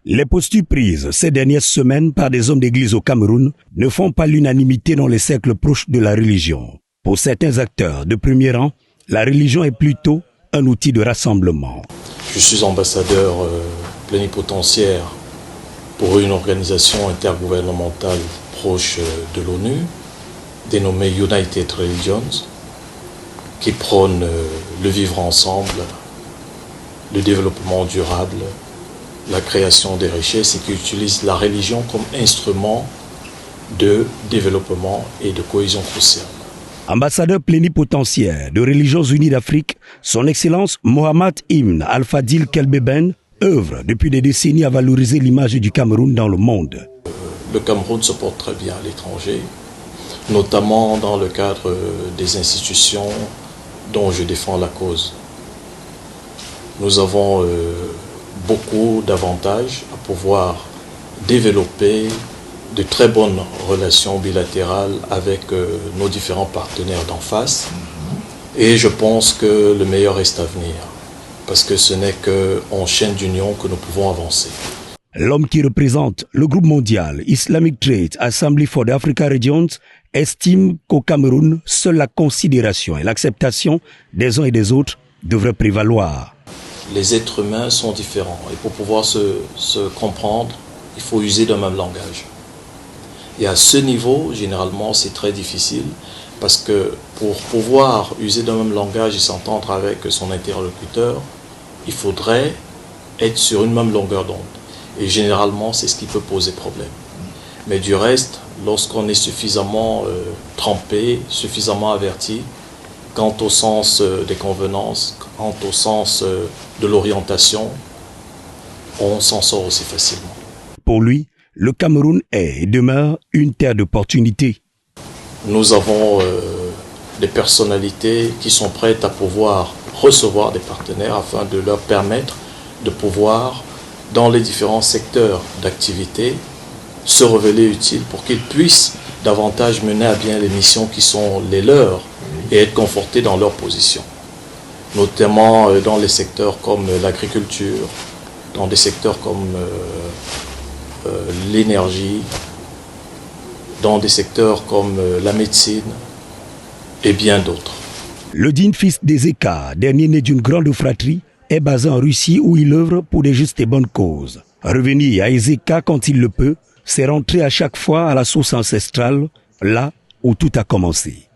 Les postures prises ces dernières semaines par des hommes d'église au Cameroun ne font pas l'unanimité dans les cercles proches de la religion. Pour certains acteurs de premier rang, la religion est plutôt un outil de rassemblement. Je suis ambassadeur plénipotentiaire pour une organisation intergouvernementale proche de l'ONU, dénommée United Religions, qui prône le vivre ensemble, le développement durable, la création des richesses et qui utilise la religion comme instrument de développement et de cohésion sociale. Ambassadeur plénipotentiaire de Religions Unies d'Afrique, son Excellence Mohamed Ibn Al-Fadil Kelbeben œuvre depuis des décennies à valoriser l'image du Cameroun dans le monde. Le Cameroun se porte très bien à l'étranger, notamment dans le cadre des institutions dont je défends la cause. Nous avons beaucoup d'avantages à pouvoir développer de très bonnes relations bilatérales avec nos différents partenaires d'en face. Et je pense que le meilleur reste à venir, parce que ce n'est qu'en chaîne d'union que nous pouvons avancer. L'homme qui représente le groupe mondial Islamic Trade Assembly for the Africa Regions estime qu'au Cameroun, seule la considération et l'acceptation des uns et des autres devraient prévaloir. Les êtres humains sont différents et pour pouvoir se comprendre, il faut user d'un même langage. Et à ce niveau, généralement, c'est très difficile parce que pour pouvoir user d'un même langage et s'entendre avec son interlocuteur, il faudrait être sur une même longueur d'onde. Et généralement, c'est ce qui peut poser problème. Mais du reste, lorsqu'on est suffisamment trempé, suffisamment averti, quant au sens des convenances, quant au sens de l'orientation, on s'en sort aussi facilement. Pour lui, le Cameroun est et demeure une terre d'opportunités. Nous avons des personnalités qui sont prêtes à pouvoir recevoir des partenaires afin de leur permettre de pouvoir, dans les différents secteurs d'activité, se révéler utiles pour qu'ils puissent davantage mener à bien les missions qui sont les leurs et être confortés dans leur position. Notamment dans les secteurs comme l'agriculture, dans des secteurs comme l'énergie, dans des secteurs comme la médecine et bien d'autres. Le digne fils d'Ezeka, dernier né d'une grande fratrie, est basé en Russie où il œuvre pour des justes et bonnes causes. Revenir à Ezeka quand il le peut, c'est rentrer à chaque fois à la source ancestrale, là où tout a commencé.